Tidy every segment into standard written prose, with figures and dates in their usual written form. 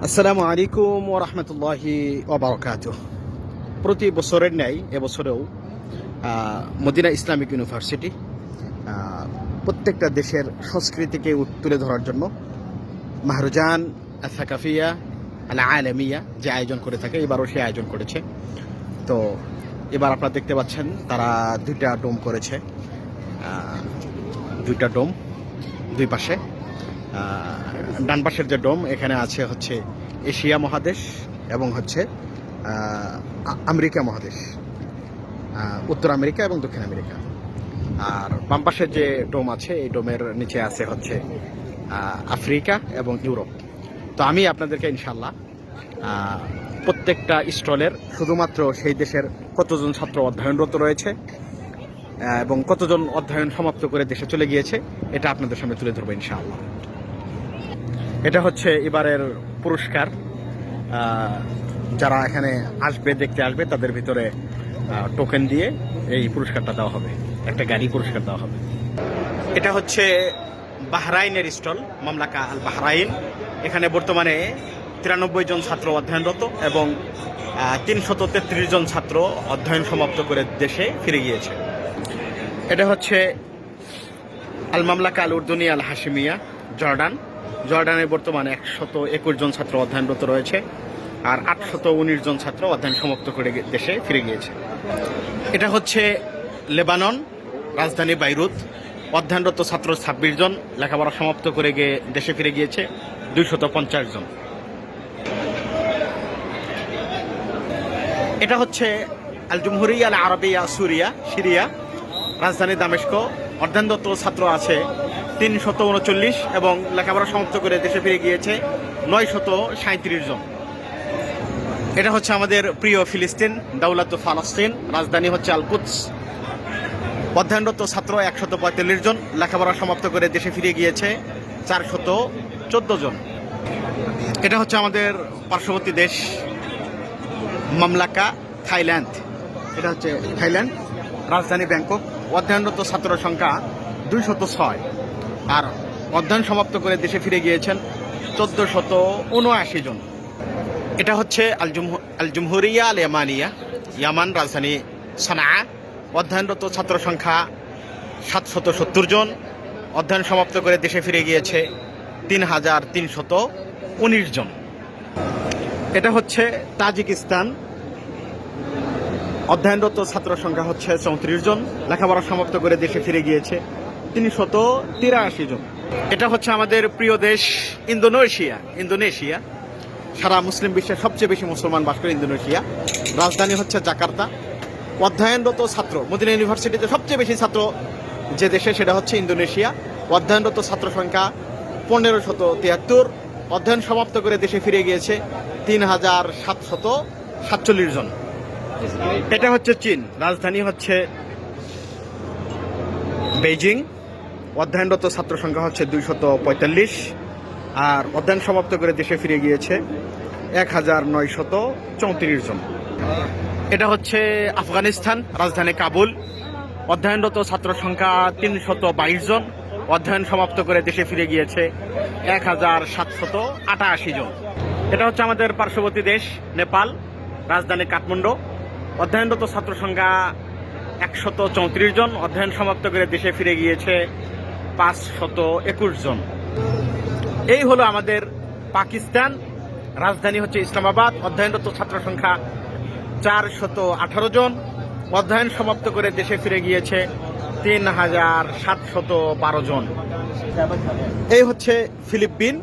আসসালামু আলাইকুম ওয়া রাহমাতুল্লাহি ওয়া বারাকাতুহু। প্রতি বছরের ন্যায় এবছরেও মদিনা ইসলামিক ইউনিভার্সিটি প্রত্যেকটা দেশের সংস্কৃতিকে তুলে ধরার জন্য মাহরুজান আস-সাকাফিয়া আল-আলামিয়া যে আয়োজন করে থাকে, এবারও সে আয়োজন করেছে। তো এবার আপনারা দেখতে পাচ্ছেন তারা দুইটা ডোম করেছে, দুইটা ডোম দুই পাশে। ডান পাশের যে ডোম, এখানে আছে হচ্ছে এশিয়া মহাদেশ এবং হচ্ছে আমেরিকা মহাদেশ, উত্তর আমেরিকা এবং দক্ষিণ আমেরিকা। আর বাম পাশের যে ডোম আছে, এই ডোমের নিচে আছে হচ্ছে আফ্রিকা এবং ইউরোপ। তো আমি আপনাদেরকে ইনশাল্লাহ প্রত্যেকটা স্টলের শুধুমাত্র সেই দেশের কতজন ছাত্র অধ্যয়নরত রয়েছে এবং কতজন অধ্যয়ন সমাপ্ত করে দেশে চলে গিয়েছে, এটা আপনাদের সামনে তুলে ধরবো ইনশাআল্লাহ। এটা হচ্ছে এবারের পুরস্কার। যারা এখানে আসবে, দেখতে আসবে, তাদের ভিতরে টোকেন দিয়ে এই পুরস্কারটা দেওয়া হবে, একটা গাড়ি পুরস্কার দেওয়া হবে। এটা হচ্ছে বাহরাইনের স্টল, মামলাকা আল বাহরাইন। এখানে বর্তমানে 93 জন ছাত্র অধ্যয়নরত এবং 333 জন ছাত্র অধ্যয়ন সমাপ্ত করে দেশে ফিরে গিয়েছে। এটা হচ্ছে আল মামলাকা আল উর্দুনি আল হাশিমিয়া, জর্ডানে বর্তমানে 121 জন ছাত্র অধ্যয়নরত রয়েছে আর 819 জন ছাত্র অধ্যয়ন সমাপ্ত করে দেশে ফিরে গিয়েছে। এটা হচ্ছে লেবানন, রাজধানী বাইরুত। অধ্যয়নরত ছাত্র 26 জন, লেখাপড়া সমাপ্ত করে গিয়ে দেশে ফিরে গিয়েছে 250 জন। এটা হচ্ছে আল জুমহুরিয়া আল আরবিয়া সিরিয়া, রাজধানী দামেস্ক। অধ্যয়নরত ছাত্র আছে 339 এবং লেখাপড়া সমাপ্ত করে দেশে ফিরে গিয়েছে 937 জন। এটা হচ্ছে আমাদের প্রিয় ফিলিস্তিন, দাওলাত ফালাস্তিন, রাজধানী হচ্ছে আল কুদস। অধ্যয়নরত ছাত্র 145 জন, লেখাপড়া সমাপ্ত করে দেশে ফিরে গিয়েছে 414 জন। এটা হচ্ছে আমাদের পার্শ্ববর্তী দেশ মামলাকা থাইল্যান্ড। এটা হচ্ছে থাইল্যান্ড, রাজধানী ব্যাংকক। অধ্যয়নরত ছাত্র সংখ্যা 206 আর অধ্যয়ন সমাপ্ত করে দেশে ফিরে গিয়েছেন 1479 জন। এটা হচ্ছে আল জুমহুরিয়া আল ইয়ামানিয়া, ইয়ামান, রাজধানী সানা। অধ্যয়নরত ছাত্র সংখ্যা 770 জন, অধ্যয়ন সমাপ্ত করে দেশে ফিরে গিয়েছে 3319 জন। এটা হচ্ছে তাজিকিস্তান। অধ্যয়নরত ছাত্র সংখ্যা হচ্ছে 34 জন, লেখাপড়া সমাপ্ত করে দেশে ফিরে গিয়েছে 383 জন। এটা হচ্ছে আমাদের প্রিয় দেশ ইন্দোনেশিয়া। সারা মুসলিম বিশ্বের সবচেয়ে বেশি মুসলমান বাস করে ইন্দোনেশিয়া, রাজধানী হচ্ছে জাকার্তা। অধ্যয়নরত ছাত্র, মদিনা ইউনিভার্সিটিতে সবচেয়ে বেশি ছাত্র যে দেশে, সেটা হচ্ছে ইন্দোনেশিয়া। অধ্যয়নরত ছাত্র সংখ্যা 1573, অধ্যয়ন সমাপ্ত করে দেশে ফিরে গিয়েছে 3747 জন। এটা হচ্ছে চীন, রাজধানী হচ্ছে বেইজিং। অধ্যয়নরত ছাত্র সংখ্যা হচ্ছে 245 আর অধ্যয়ন সমাপ্ত করে দেশে ফিরে গিয়েছে 1934 জন। এটা হচ্ছে আফগানিস্তান, রাজধানী কাবুল। অধ্যয়নরত ছাত্র সংখ্যা 322 জন, অধ্যয়ন সমাপ্ত করে দেশে ফিরে গিয়েছে 1788 জন। এটা হচ্ছে আমাদের পার্শ্ববর্তী দেশ নেপাল, রাজধানী কাঠমান্ডু। অধ্যয়নরত ছাত্র সংখ্যা 134 জন, অধ্যয়ন সমাপ্ত করে দেশে ফিরে গিয়েছে 521 জন। এই হলো আমাদের পাকিস্তান, রাজধানী হচ্ছে ইসলামাবাদ। অধ্যয়নরত ছাত্র সংখ্যা 418 জন, অধ্যয়ন সমাপ্ত করে দেশে ফিরে গিয়েছে 3712 জন। এই হচ্ছে ফিলিপিন,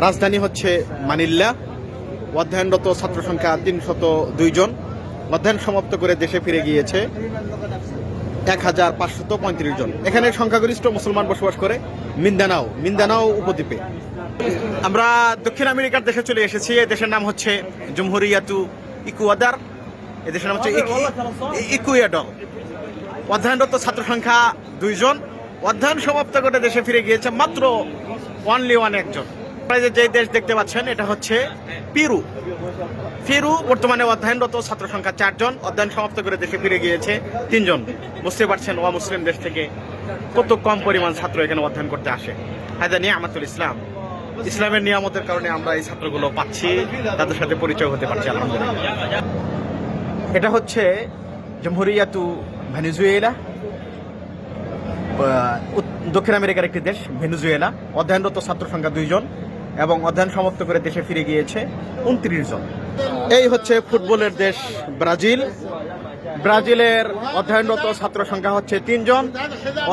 রাজধানী হচ্ছে মানিলা। অধ্যয়নরত ছাত্র সংখ্যা 302 জন, অধ্যয়ন সমাপ্ত করে দেশে ফিরে গিয়েছে 1535 জন। এখানে সংখ্যাগরিষ্ঠ মুসলমান বসবাস করে মিন্দানাও উপদ্বীপে। আমরা দক্ষিণ আমেরিকার দেশে চলে এসেছি। এই দেশের নাম হচ্ছে জুমহুরিয়াতু ইকুয়াডর। এই দেশের নাম হচ্ছে ইকুয়াডর। অধ্যয়নরত ছাত্র সংখ্যা 2 জন, অধ্যয়ন সমাপ্ত করে দেশে ফিরে গিয়েছে মাত্র একজন। যে দেশ দেখতে পাচ্ছেন, এটা হচ্ছে পেরু। বর্তমানে অধ্যয়নরত ছাত্র সংখ্যা 4 জন, অধ্যয়ন সমাপ্ত করে দেশে ফিরে গিয়েছে 3 জন। বুঝতে পারছেন অমুসলিম দেশ থেকে কত কম পরিমাণ ছাত্র এখানে অধ্যয়ন করতে আসে। হাজা নিয়ামাতুল ইসলাম। ইসলামের নিয়ামতের কারণে আমরা এই ছাত্রগুলো পাচ্ছি, তাদের সাথে পরিচয় হতে পারছি আলহামদুলিল্লাহ। এটা হচ্ছে জমহুরিয়াতু ভেনেজুয়েলা, দক্ষিণ আমেরিকার একটি দেশ ভেনেজুয়েলা। অধ্যয়নরত ছাত্র সংখ্যা 2 জন এবং অধ্যয়ন সমাপ্ত করে দেশে ফিরে গিয়েছে 29 জন। এই হচ্ছে ফুটবলের দেশ ব্রাজিল। ব্রাজিলের অধ্যয়নরত ছাত্র সংখ্যা হচ্ছে 3 জন,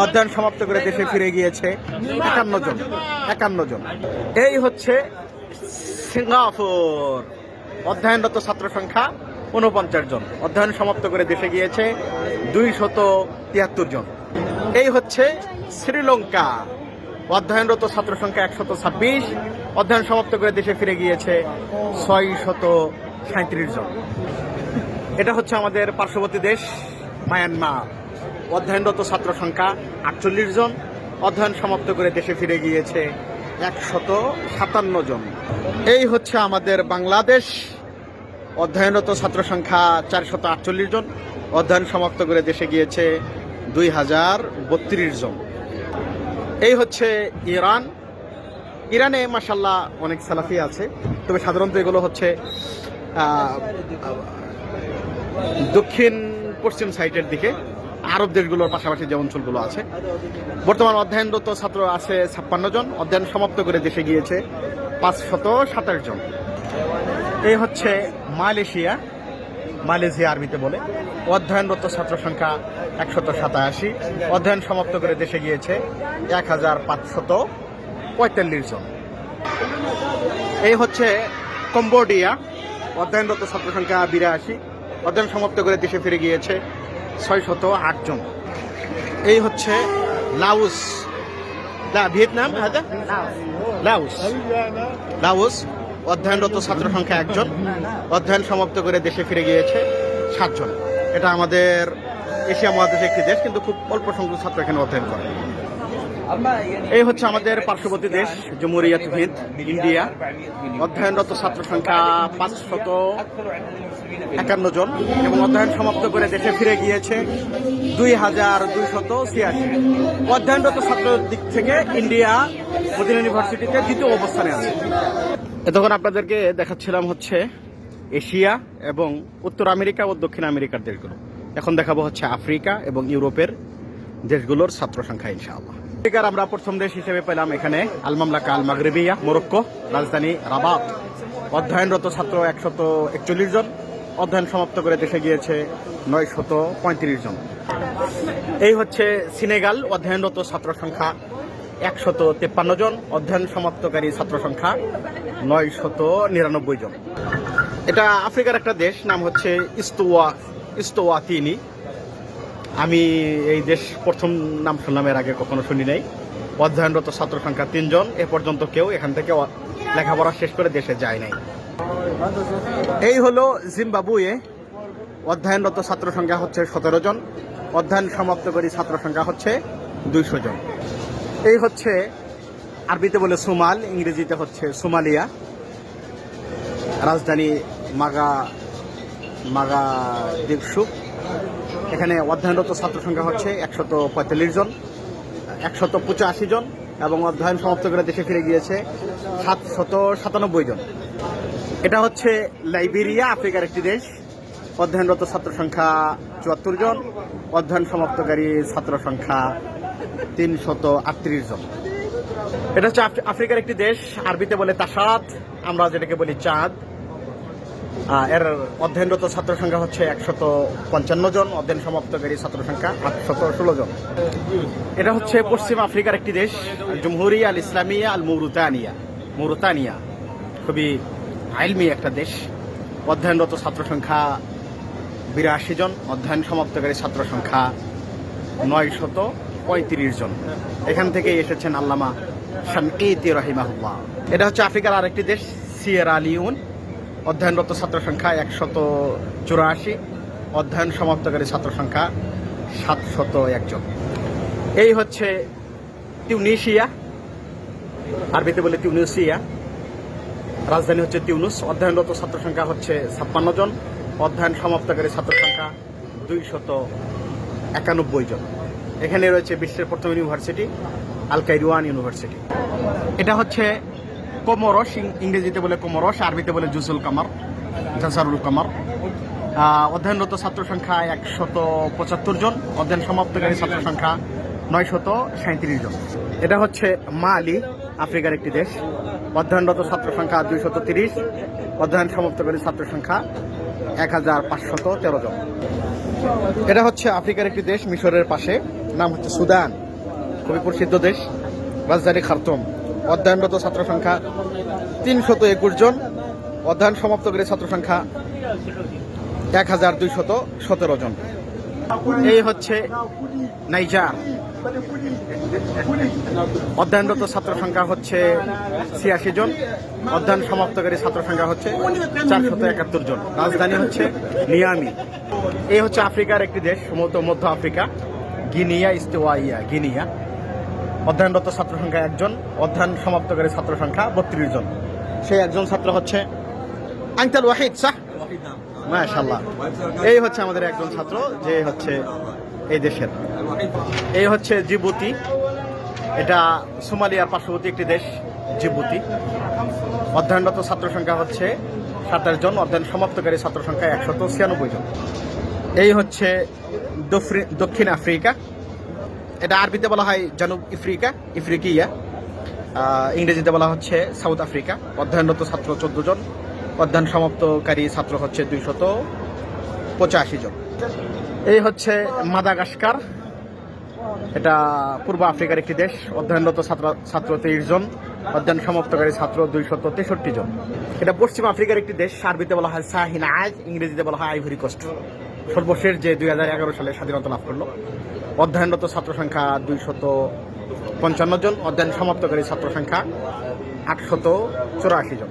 অধ্যয়ন সমাপ্ত করে দেশে ফিরে গিয়েছে 51 জন। এই হচ্ছে সিঙ্গাপুর, অধ্যয়নরত ছাত্র সংখ্যা 49 জন, অধ্যয়ন সমাপ্ত করে দেশে গিয়েছে 273 জন। এই হচ্ছে শ্রীলঙ্কা, অধ্যয়নরত ছাত্র সংখ্যা 126, অধ্যয়ন সমাপ্ত করে দেশে ফিরে গিয়েছে 637 জন। এটা হচ্ছে আমাদের পার্শ্ববর্তী দেশ মায়ানমার, অধ্যয়নরত ছাত্র সংখ্যা 48 জন, অধ্যয়ন সমাপ্ত করে দেশে ফিরে গিয়েছে 157 জন। এই হচ্ছে আমাদের বাংলাদেশ, অধ্যয়নরত ছাত্র সংখ্যা 448 জন, অধ্যয়ন সমাপ্ত করে দেশে গিয়েছে 2032 জন। এই হচ্ছে ইরান। ইরানে মাশাআল্লাহ অনেক সালাফি আছে, তবে সাধারণত এগুলো হচ্ছে দক্ষিণ পশ্চিম সাইডের দিকে, আরব দেশগুলোর পাশাপাশি যে অঞ্চলগুলো আছে। বর্তমান অধ্যয়নরত ছাত্র আছে 56 জন, অধ্যয়ন সমাপ্ত করে দেশে গিয়েছে 527 জন। এই হচ্ছে মালয়েশিয়া, মালয়েশিয়া আরবিতে বলে, অধ্যয়নরত ছাত্র সংখ্যা 187, অধ্যয়ন সমাপ্ত করে দেশে গিয়েছে 1545 জন। এই হচ্ছে কম্বোডিয়া, অধ্যয়নরত ছাত্র সংখ্যা 82, অধ্যয়ন সমাপ্ত করে দেশে ফিরে গিয়েছে 608 জন। এই হচ্ছে লাওস, ভিয়েতনাম, লাওস, অধ্যয়নরত ছাত্র সংখ্যা 1 জন, অধ্যয়ন সমাপ্ত করে দেশে ফিরে গিয়েছে 7 জন। এটা আমাদের এশিয়া মহাদেশের একটি দেশ, কিন্তু খুব অল্প সংখ্যক ছাত্র এখানে অধ্যয়ন করে। এই হচ্ছে আমাদের পার্শ্ববর্তী দেশ জমহুরিয়াত হিন্দ, ইন্ডিয়া, অধ্যয়নরত ছাত্র সংখ্যা 551 জন এবং অধ্যয়ন সমাপ্ত করে দেশে ফিরে গিয়েছে 2286। অধ্যয়নরত ছাত্রের দিক থেকে ইন্ডিয়া মদিনা ইউনিভার্সিটিতে 2য় অবস্থানে আছে। এতক্ষণ আপনাদেরকে দেখাচ্ছিলাম হচ্ছে এশিয়া এবং উত্তর আমেরিকা ও দক্ষিণ আমেরিকার দেশগুলো। এখন দেখাবো হচ্ছে আফ্রিকা এবং ইউরোপের দেশগুলোর ছাত্র সংখ্যা ইনশাআল্লাহ। আফ্রিকার আমরা প্রথম দেশ হিসেবে পেলাম এখানে আল মামলাকা আল মাগরিবিয়া, মরক্কো, রাজধানী রাবাত। অধ্যয়নরত ছাত্র 141 জন, অধ্যয়ন সমাপ্ত করে দেশে গিয়েছে 935 জন। এই হচ্ছে সিনেগাল, অধ্যয়নরত ছাত্র সংখ্যা 153 জন, অধ্যয়ন সমাপ্তকারী ছাত্র সংখ্যা 999 জন। এটা আফ্রিকার একটা দেশ, নাম হচ্ছে ইস্তোয়াতিনি। আমি এই দেশ প্রথম নাম শুনলাম, এর আগে কখনো শুনি নাই। অধ্যয়নরত ছাত্র সংখ্যা 3 জন, এ পর্যন্ত কেউ এখান থেকে লেখাপড়া শেষ করে দেশে যায় নাই। এই হলো জিম্বাবুয়ে, অধ্যয়নরত ছাত্র সংখ্যা হচ্ছে 17 জন, অধ্যয়ন সমাপ্তকারী ছাত্র সংখ্যা হচ্ছে 200 জন। এই হচ্ছে আরবিতে বলে সোমাল, ইংরেজিতে হচ্ছে সোমালিয়া, রাজধানী মাগাদিগশু। এখানে অধ্যয়নরত ছাত্র সংখ্যা হচ্ছে 145 জন, 185 জন এবং অধ্যয়ন সমাপ্ত করে দেশে ফিরে গিয়েছে 797 জন। এটা হচ্ছে লাইবেরিয়া, আফ্রিকার একটি দেশ, অধ্যয়নরত ছাত্র সংখ্যা 74 জন, অধ্যয়ন সমাপ্তকারী ছাত্র সংখ্যা 338 জন। এটা হচ্ছে আফ্রিকার একটি দেশ, আরবিতে বলে তাসাদ, আমরা যেটাকে বলি চাঁদ। এর অধ্যয়নরত ছাত্র সংখ্যা হচ্ছে 155 জন, অধ্যয়ন সমাপ্তকারী ছাত্র সংখ্যা 816 জন। এটা হচ্ছে পশ্চিম আফ্রিকার একটি দেশ, জমহুরিয়া আল ইসলামিয়া আল মৌরিতানিয়া, খুবই আইলমি একটা দেশ। অধ্যয়নরত ছাত্র সংখ্যা 82 জন, অধ্যয়ন সমাপ্তকারী ছাত্র সংখ্যা 935 জন। এখান থেকেই এসেছেন আল্লামা শানকিতি রাহিমাহুল্লাহ। এটা হচ্ছে আফ্রিকার আরেকটি দেশ সিয়েরা লিওন, অধ্যয়নরত ছাত্র সংখ্যা 184, অধ্যয়ন সমাপ্তকারী ছাত্র সংখ্যা 701 জন। এই হচ্ছে তিউনিসিয়া, আরবিতে বলে তিউনিসিয়া, রাজধানী হচ্ছে তিউনুস, অধ্যয়নরত ছাত্র সংখ্যা হচ্ছে 56 জন, অধ্যয়ন সমাপ্তকারী ছাত্র সংখ্যা 291 জন। এখানে রয়েছে বিশ্বের প্রথম ইউনিভার্সিটি আল কাইরুয়ান ইউনিভার্সিটি। এটা হচ্ছে কোমরস, ইংরেজিতে বলে কোমরস, আরবিতে বলে জুসুল কামার, জাসারুল কামার। অধ্যয়নরত ছাত্র সংখ্যা 175 জন, অধ্যয়ন সমাপ্তকারী ছাত্র সংখ্যা 937 জন। এটা হচ্ছে মালি, আফ্রিকার একটি দেশ। অধ্যয়নরত ছাত্র সংখ্যা 230, অধ্যয়ন সমাপ্তকারী ছাত্র সংখ্যা 1513 জন। এটা হচ্ছে আফ্রিকার একটি দেশ, মিশরের পাশে, নাম হচ্ছে সুদান, খুবই প্রসিদ্ধ দেশ, রাজধানী খার্তুম। অধ্যয়নরত ছাত্র সংখ্যা 321 জন, অধ্যয়ন সমাপ্তকারী ছাত্র সংখ্যা 1217 জন। এই হচ্ছে নাইজার, অধ্যয়নরত ছাত্র সংখ্যা হচ্ছে 86 জন, অধ্যয়ন সমাপ্তকারী ছাত্র সংখ্যা হচ্ছে 471 জন। রাজধানী হচ্ছে নিয়ামি। এই হচ্ছে আফ্রিকার একটি দেশ, মধ্য আফ্রিকা, গিনিয়া ইস্তেওয়াইয়া, গিনিয়া। অধ্যয়নরত ছাত্র সংখ্যা 1 জন, অধ্যয়ন সমাপ্তকারী ছাত্র সংখ্যা 32 জন। সেই একজন ছাত্র হচ্ছে আঙ্কেল ওয়াহিদ শাহ, মাশাআল্লাহ। এই হচ্ছে আমাদের একজন ছাত্র, যে হচ্ছে এই দেশের। এই হচ্ছে জিবুতি, এটা সোমালিয়ার পার্শ্ববর্তী একটি দেশ, জিবুতি। অধ্যয়নরত ছাত্র সংখ্যা হচ্ছে 27 জন, অধ্যয়ন সমাপ্তকারী ছাত্র সংখ্যা 196 জন। এই হচ্ছে দক্ষিণ আফ্রিকা, এটা আরবিতে বলা হয় জানুব আফ্রিকা, ইফ্রিকিয়া। ইংরেজিতে বলা হচ্ছে সাউথ আফ্রিকা। অধ্যয়নরত ছাত্র 14 জন, অধ্যয়ন সমাপ্তকারী ছাত্র হচ্ছে 285 জন। এই হচ্ছে মাদাগাস্কার, এটা পূর্ব আফ্রিকার একটি দেশ। অধ্যয়নরত ছাত্র 23 জন, অধ্যয়ন সমাপ্তকারী ছাত্র 263 জন। এটা পশ্চিম আফ্রিকার একটি দেশ, আরবিতে বলা হয় সাহিন আজ, ইংরেজিতে বলা হয় আইভরি কোস্ট। সর্বশেষ যে 2011 সালে স্বাধীনতা লাভ করলো। অধ্যয়নরত ছাত্র সংখ্যা 255 জন, অধ্যয়ন সমাপ্তকারী ছাত্র সংখ্যা 884 জন।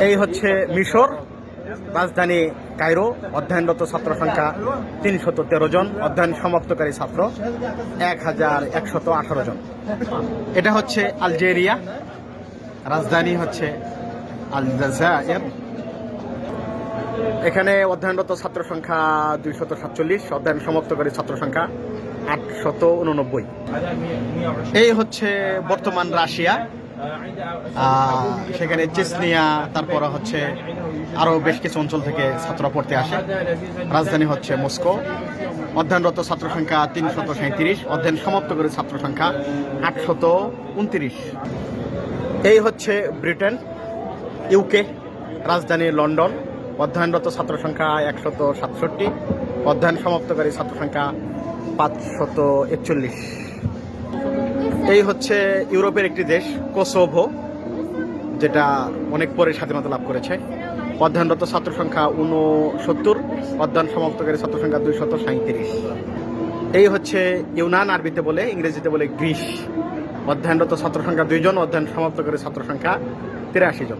এই হচ্ছে মিশর, রাজধানী কায়রো। অধ্যয়নরত ছাত্র সংখ্যা 313 জন, অধ্যয়ন সমাপ্তকারী ছাত্র 1118 জন। এটা হচ্ছে আলজেরিয়া, রাজধানী হচ্ছে আলজাজায়ের। এখানে অধ্যয়নরত ছাত্র সংখ্যা 247, অধ্যয়ন সমাপ্তকারী ছাত্র সংখ্যা 889। এই হচ্ছে বর্তমান রাশিয়া, সেখানে চেচনিয়া, তারপরে হচ্ছে আরো বেশ কিছু অঞ্চল থেকে ছাত্ররা পড়তে আসে। রাজধানী হচ্ছে মস্কো। অধ্যয়নরত ছাত্র সংখ্যা 337, অধ্যয়ন সমাপ্তকারী ছাত্র সংখ্যা 829। এই হচ্ছে ব্রিটেন, ইউকে, রাজধানী লন্ডন। অধ্যয়নরত ছাত্র সংখ্যা 167, অধ্যয়ন সমাপ্তকারী ছাত্র সংখ্যা 541। এই হচ্ছে ইউরোপের একটি দেশ, কোসোভো, যেটা অনেক পরে স্বাধীনতা লাভ করেছে। অধ্যয়নরত ছাত্র সংখ্যা 69, অধ্যয়ন সমাপ্তকারী ছাত্র সংখ্যা 237। এই হচ্ছে ইউনান, আরবিতে বলে, ইংরেজিতে বলে গ্রিস। অধ্যয়নরত ছাত্র সংখ্যা 2 জন, অধ্যয়ন সমাপ্তকারী ছাত্র সংখ্যা 83 জন।